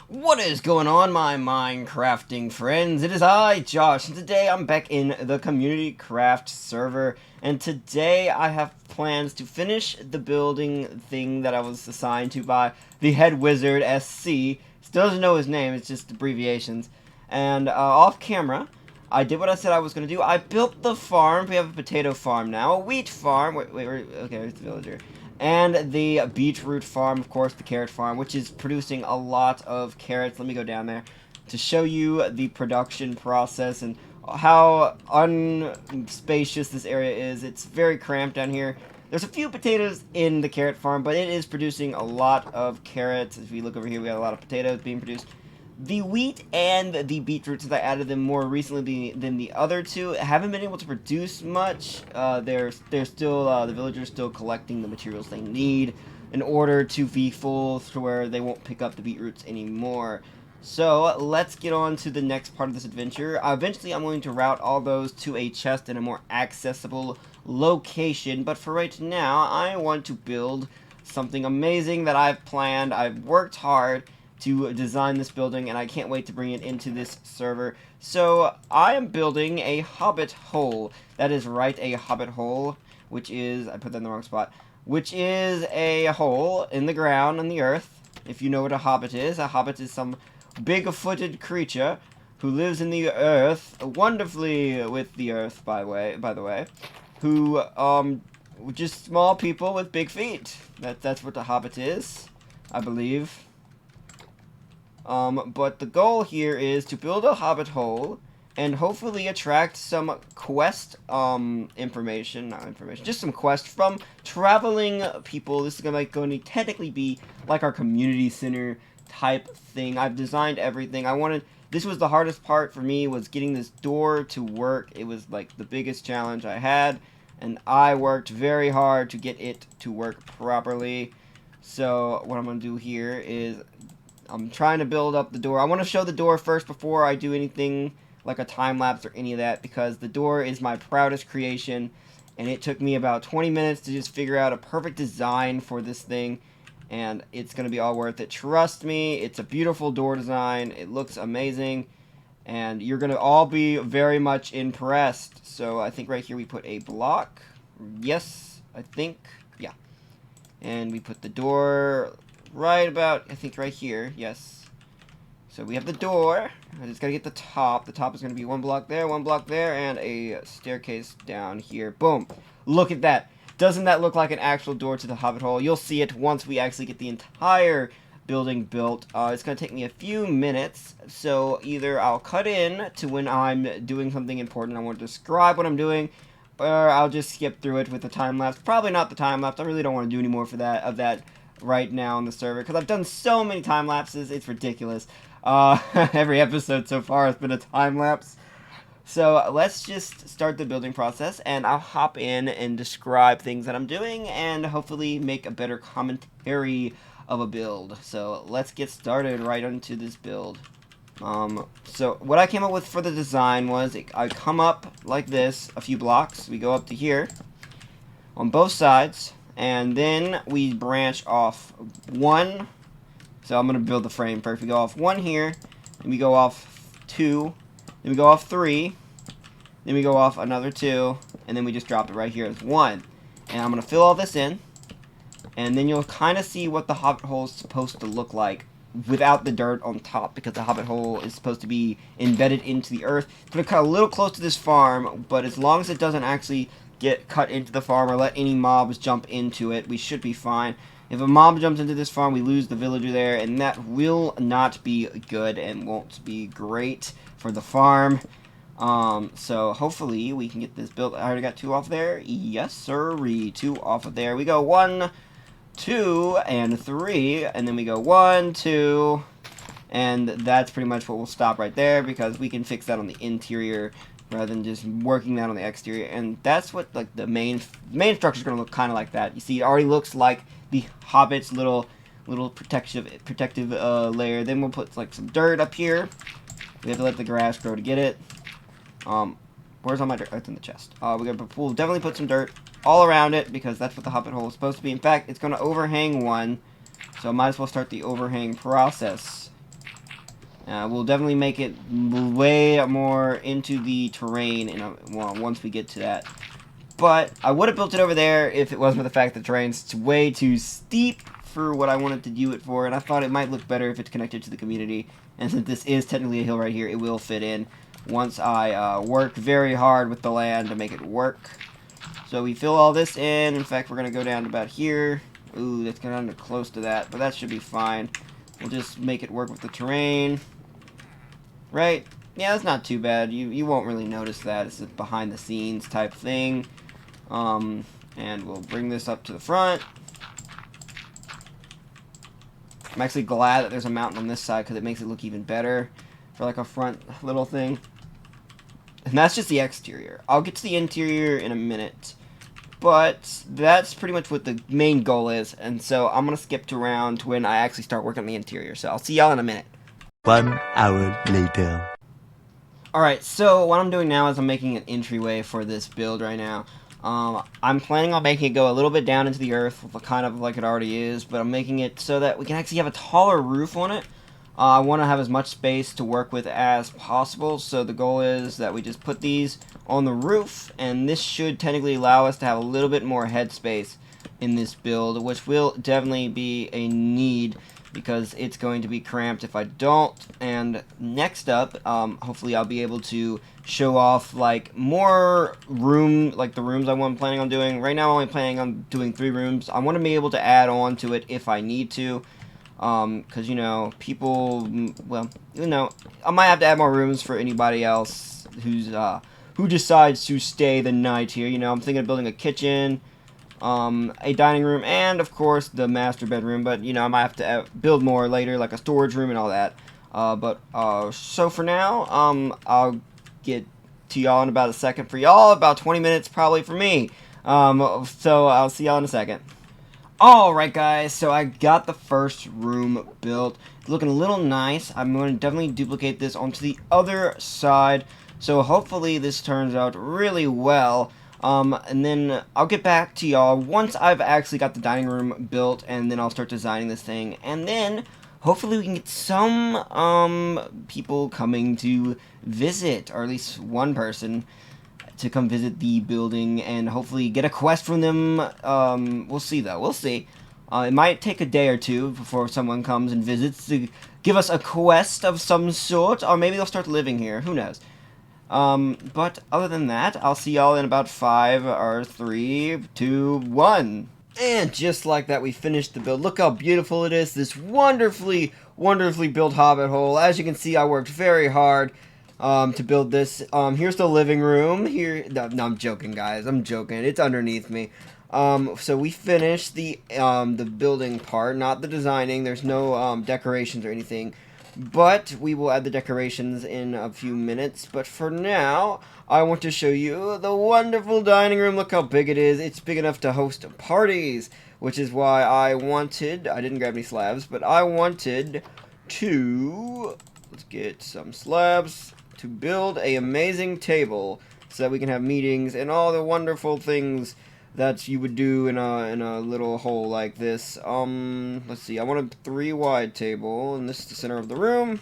What is going on, my Minecrafting friends? It is I, Josh, and today I'm back in the Community Craft server, and today I have plans to finish the building thing that I was assigned to by the head wizard, SC. Still doesn't know his name, it's just abbreviations. And off camera, I did what I said I was going to do. I built the farm. We have a potato farm now, a wheat farm. Wait, okay, where's the villager? And the beetroot farm, of course, the carrot farm, which is producing a lot of carrots. Let me go down there to show you the production process and how unspacious this area is. It's very cramped down here. There's a few potatoes in the carrot farm, but it is producing a lot of carrots. If you look over here, we got a lot of potatoes being produced. The wheat and the beetroot, since I added them more recently than the other two, haven't been able to produce much. They're still the villagers still collecting the materials they need in order to be full to where they won't pick up the beetroots anymore. So let's get on to the next part of this adventure. Eventually, I'm going to route all those to a chest in a more accessible location. But for right now, I want to build something amazing that I've planned. I've worked hard to design this building, and I can't wait to bring it into this server. So I am building a Hobbit hole. That is right, a Hobbit hole, which is, I put that in the wrong spot, which is a hole in the ground on the earth. If you know what a Hobbit is some big-footed creature who lives in the earth, wonderfully with the earth, by the way, who, just small people with big feet. That's what the Hobbit is, I believe. But the goal here is to build a Hobbit hole and hopefully attract some quest, just some quest from traveling people. This is going to technically be like our community center type thing. I've designed everything. This was the hardest part for me, was getting this door to work. It was like the biggest challenge I had, and I worked very hard to get it to work properly. So what I'm going to do here is I'm trying to build up the door. I want to show the door first before I do anything like a time-lapse or any of that, because the door is my proudest creation, and it took me about 20 minutes to just figure out a perfect design for this thing, and it's going to be all worth it. Trust me, it's a beautiful door design. It looks amazing, and you're going to all be very much impressed. So I think right here we put a block. Yes, I think. Yeah. And we put the door right about, I think, right here. Yes. So we have the door. I just gotta get the top. The top is gonna be one block there, and a staircase down here. Boom. Look at that. Doesn't that look like an actual door to the Hobbit hole? You'll see it once we actually get the entire building built. It's gonna take me a few minutes, so either I'll cut in to when I'm doing something important, I want to describe what I'm doing, or I'll just skip through it with the time lapse. Probably not the time lapse. I really don't want to do any more of that right now on the server, because I've done so many time lapses, it's ridiculous. Every episode so far has been a time lapse. So let's just start the building process, and I'll hop in and describe things that I'm doing, and hopefully make a better commentary of a build. So let's get started right onto this build. So what I came up with for the design was, I come up like this, a few blocks, we go up to here, on both sides, and then we branch off one. So I'm going to build the frame first. We go off one here, then we go off two, then we go off three, then we go off another two, and then we just drop it right here as one. And I'm going to fill all this in, and then you'll kind of see what the Hobbit hole is supposed to look like without the dirt on top, because the Hobbit hole is supposed to be embedded into the earth. It's going to cut a little close to this farm, but as long as it doesn't actually get cut into the farm or let any mobs jump into it, we should be fine. If a mob jumps into this farm, we lose the villager there, and that will not be good and won't be great for the farm. So hopefully we can get this built. I already got two off there. Yes, sirree. Two off of there. We go 1, 2, and 3, and then we go 1, 2, and that's pretty much what we'll stop right there, because we can fix that on the interior rather than just working that on the exterior. And that's what, like, the main structure is going to look kind of like that. You see, it already looks like the Hobbit's little protective layer. Then we'll put like some dirt up here. We have to let the grass grow to get it. Where's all my dirt? It's in the chest. We'll definitely put some dirt all around it, because that's what the Hobbit hole is supposed to be. In fact, it's going to overhang one, so I might as well start the overhang process. We'll definitely make it way more into the terrain once we get to that. But I would have built it over there if it wasn't for the fact that the terrain's way too steep for what I wanted to do it for, and I thought it might look better if it's connected to the community. And since this is technically a hill right here, it will fit in once I work very hard with the land to make it work. So we fill all this in. In fact, we're going to go down to about here. Ooh, that's kind of close to that, but that should be fine. We'll just make it work with the terrain. Right? Yeah, that's not too bad. You won't really notice that. It's a behind the scenes type thing. And we'll bring this up to the front. I'm actually glad that there's a mountain on this side because it makes it look even better for like a front little thing. And that's just the exterior. I'll get to the interior in a minute. But that's pretty much what the main goal is. And so I'm going to skip to around when I actually start working on the interior. So I'll see y'all in a minute. 1 hour later. Alright, so what I'm doing now is I'm making an entryway for this build right now. I'm planning on making it go a little bit down into the earth, kind of like it already is, but I'm making it so that we can actually have a taller roof on it. I want to have as much space to work with as possible, so the goal is that we just put these on the roof, and this should technically allow us to have a little bit more headspace in this build, which will definitely be a need, because it's going to be cramped if I don't. And next up, hopefully I'll be able to show off like more room, like the rooms I'm planning on doing. Right now I'm only planning on doing 3 rooms. I want to be able to add on to it if I need to, because, you know, people, well, you know, I might have to add more rooms for anybody else who decides to stay the night here. You know, I'm thinking of building a kitchen, a dining room, and of course the master bedroom, but you know, I might have to build more later, like a storage room and all that. So for now, I'll get to y'all in about a second for y'all, about 20 minutes probably for me. So I'll see y'all in a second. Alright guys, so I got the first room built. It's looking a little nice. I'm going to definitely duplicate this onto the other side, so hopefully this turns out really well. And then I'll get back to y'all once I've actually got the dining room built, and then I'll start designing this thing, and then hopefully we can get some people coming to visit, or at least one person to come visit the building, and hopefully get a quest from them. We'll see though, we'll see. It might take a day or two before someone comes and visits to give us a quest of some sort, or maybe they'll start living here, who knows. But other than that, I'll see y'all in about 5 or 3, 2, 1. And just like that, we finished the build. Look how beautiful it is. This wonderfully, wonderfully built hobbit hole. As you can see, I worked very hard to build this. Here's the living room. Here, no, I'm joking, guys. I'm joking. It's underneath me. So we finished the building part, not the designing. There's no decorations or anything. But we will add the decorations in a few minutes. But for now, I want to show you the wonderful dining room. Look how big it is. It's big enough to host parties, which is why I didn't grab any slabs, but I wanted to, let's get some slabs, to build an amazing table so that we can have meetings and all the wonderful things that you would do in a little hole like this. Let's see, I want a 3 wide table, and this is the center of the room.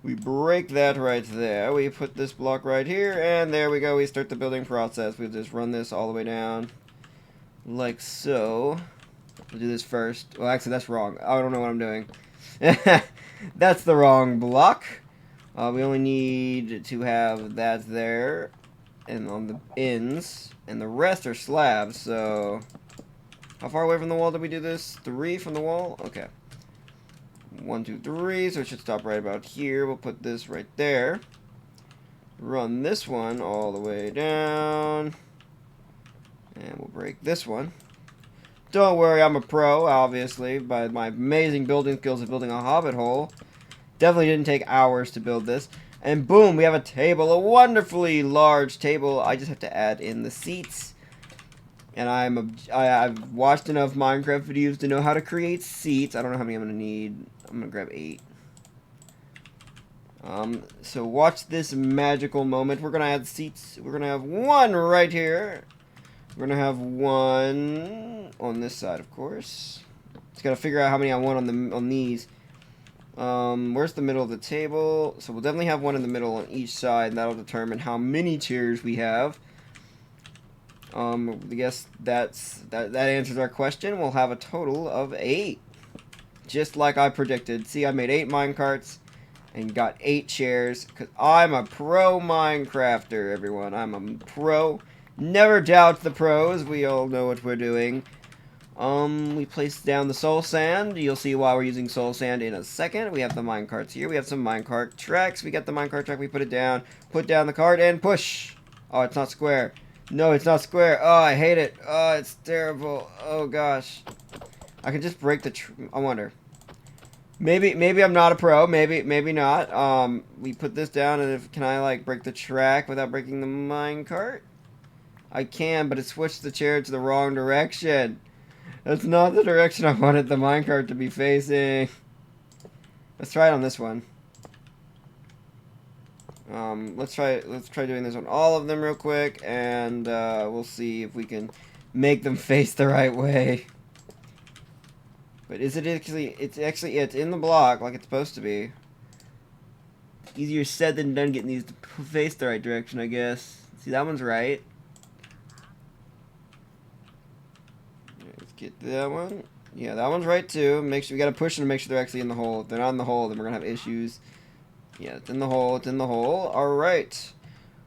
We break that right there. We put this block right here, and there we go. We start the building process. We just run this all the way down, like so. We'll do this first. Well, actually, that's wrong. I don't know what I'm doing. That's the wrong block. We only need to have that there, and on the ends, and the rest are slabs. So, how far away from the wall did we do this? 3 from the wall? Okay. 1, 2, 3, so it should stop right about here. We'll put this right there. Run this one all the way down. And we'll break this one. Don't worry, I'm a pro, obviously, by my amazing building skills of building a hobbit hole. Definitely didn't take hours to build this. And boom, we have a table, a wonderfully large table. I just have to add in the seats. And I've watched enough Minecraft videos to know how to create seats. I don't know how many I'm going to need. I'm going to grab 8. So watch this magical moment. We're going to add seats. We're going to have 1 right here. We're going to have 1 on this side, of course. Just got to figure out how many I want on these. Where's the middle of the table? So we'll definitely have one in the middle on each side, and that'll determine how many chairs we have. I guess that answers our question. We'll have a total of 8. Just like I predicted. See, I made 8 minecarts and got 8 chairs, because I'm a pro Minecrafter, everyone. I'm a pro. Never doubt the pros. We all know what we're doing. We placed down the soul sand. You'll see why we're using soul sand in a second. We have the minecarts here. We have some minecart tracks. We got the minecart track. We put it down. Put down the cart and push. Oh, it's not square. No, it's not square. Oh, I hate it. Oh, it's terrible. Oh, gosh. I can just break the... I wonder. Maybe I'm not a pro. Maybe not. We put this down, and can I, like, break the track without breaking the minecart? I can, but it switched the chair to the wrong direction. That's not the direction I wanted the minecart to be facing. Let's try it on this one. Let's try doing this on all of them real quick, and we'll see if we can make them face the right way. But is it actually? It's in the block like it's supposed to be. Easier said than done getting these to face the right direction, I guess. See, that one's right. Let's get that one. Yeah, that one's right too. Make sure we gotta push them to make sure they're actually in the hole. If they're not in the hole, then we're gonna have issues. Yeah, it's in the hole. It's in the hole. All right.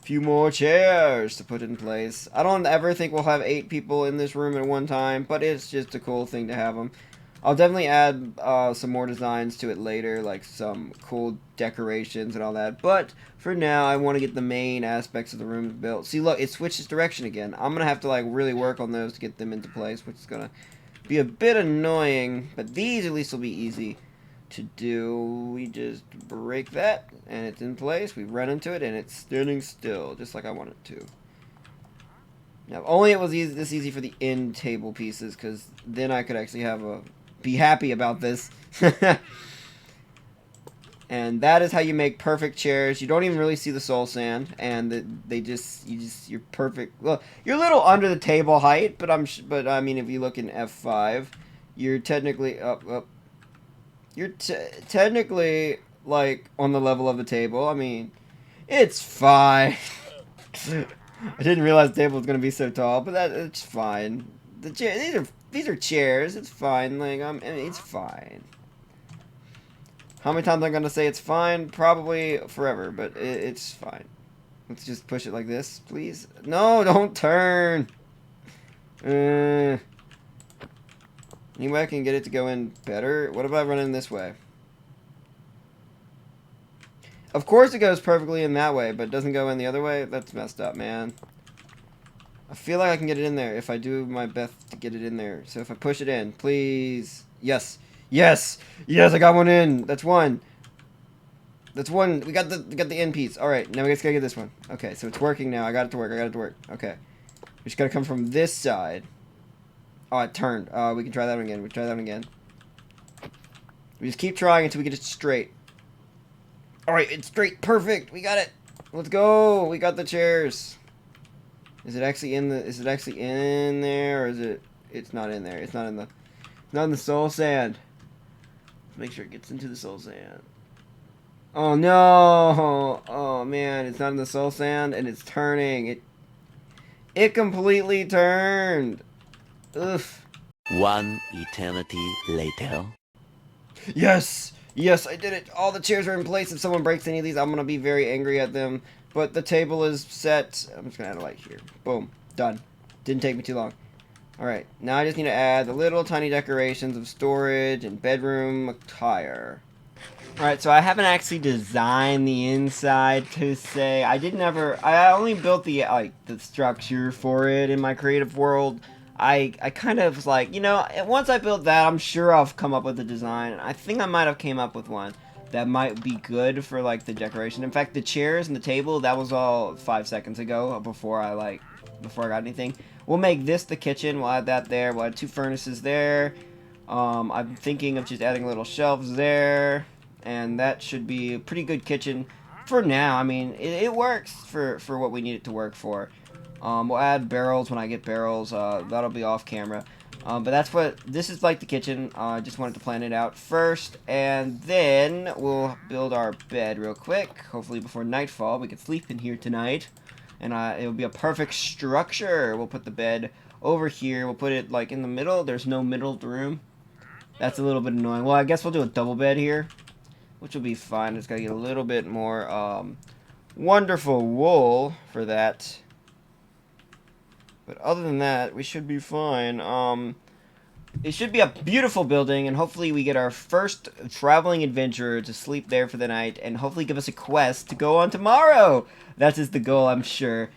Few more chairs to put in place. I don't ever think we'll have 8 people in this room at one time, but it's just a cool thing to have them. I'll definitely add some more designs to it later, like some cool decorations and all that. But for now, I want to get the main aspects of the room built. See, look, it switches direction again. I'm going to have to like really work on those to get them into place, which is going to be a bit annoying. But these at least will be easy to do. We just break that, and it's in place. We run into it, and it's standing still, just like I want it to. Now, if only it was this easy for the end table pieces, because then I could actually be happy about this. And that is how you make perfect chairs. You don't even really see the soul sand, and you're perfect. Well, you're a little under the table height, but I mean, if you look in F5, you're technically up. You're technically like on the level of the table. I mean, it's fine. I didn't realize the table was gonna be so tall, but it's fine. These are chairs. It's fine. Like I mean, it's fine. How many times I'm gonna say it's fine? Probably forever, but it's fine. Let's just push it like this, please. No, don't turn. Any way I can get it to go in better? What about running this way? Of course it goes perfectly in that way, but it doesn't go in the other way? That's messed up, man. I feel like I can get it in there if I do my best to get it in there. So if I push it in, please. Yes. Yes! Yes, I got one in! That's one. That's one. We got the end piece. Alright, now we just gotta get this one. Okay, so it's working now. I got it to work. Okay. We just gotta come from this side. Oh, it turned. We can try that one again. We try that one again. We just keep trying until we get it straight. Alright, it's straight. Perfect. We got it. Let's go. We got the chairs. Is it actually in there, or is it? It's not in there. It's not in the soul sand. Let's make sure it gets into the soul sand. Oh no! Oh man, it's not in the soul sand, and it's turning. It completely turned. Oof. One eternity later. Yes! Yes, I did it! All the chairs are in place. If someone breaks any of these, I'm gonna be very angry at them. But the table is set. I'm just gonna add a light here. Boom. Done. Didn't take me too long. Alright, now I just need to add the little tiny decorations of storage and bedroom attire. Alright, so I haven't actually designed the inside to say. I only built the structure for it in my creative world. I kind of was like, you know, once I built that, I'm sure I'll come up with a design. I think I might have came up with one that might be good for like the decoration. In fact, the chairs and the table, that was all 5 seconds ago before I got anything. We'll make this the kitchen. We'll add that there. We'll add 2 furnaces there. I'm thinking of just adding little shelves there, and that should be a pretty good kitchen for now. I mean, it works for what we need it to work for. We'll add barrels when I get barrels. That'll be off camera. But that's what, this is like the kitchen. I just wanted to plan it out first, and then we'll build our bed real quick. Hopefully before nightfall we can sleep in here tonight, and it'll be a perfect structure. We'll put the bed over here. We'll put it like in the middle. There's no middle of the room. That's a little bit annoying. Well, I guess we'll do a double bed here, which will be fine. It's gotta get a little bit more wonderful wool for that. But other than that, we should be fine. It should be a beautiful building, and hopefully we get our first traveling adventurer to sleep there for the night, and hopefully give us a quest to go on tomorrow. That is the goal, I'm sure.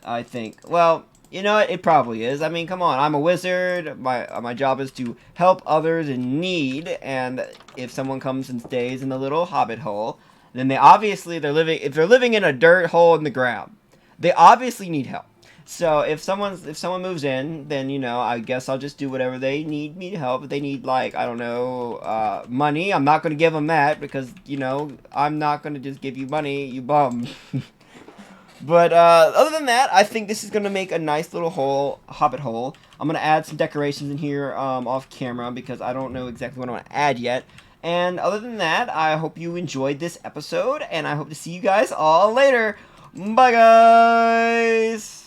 I think. Well, you know what? It probably is. I mean, come on. I'm a wizard. My job is to help others in need, and if someone comes and stays in the little hobbit hole, then if they're living in a dirt hole in the ground, they obviously need help. So if someone moves in, then, you know, I guess I'll just do whatever they need me to help. If they need, like, I don't know, money, I'm not going to give them that, because, you know, I'm not going to just give you money, you bum. But other than that, I think this is going to make a nice little hobbit hole. I'm going to add some decorations in here off camera, because I don't know exactly what I want to add yet. And other than that, I hope you enjoyed this episode, and I hope to see you guys all later. Bye, guys!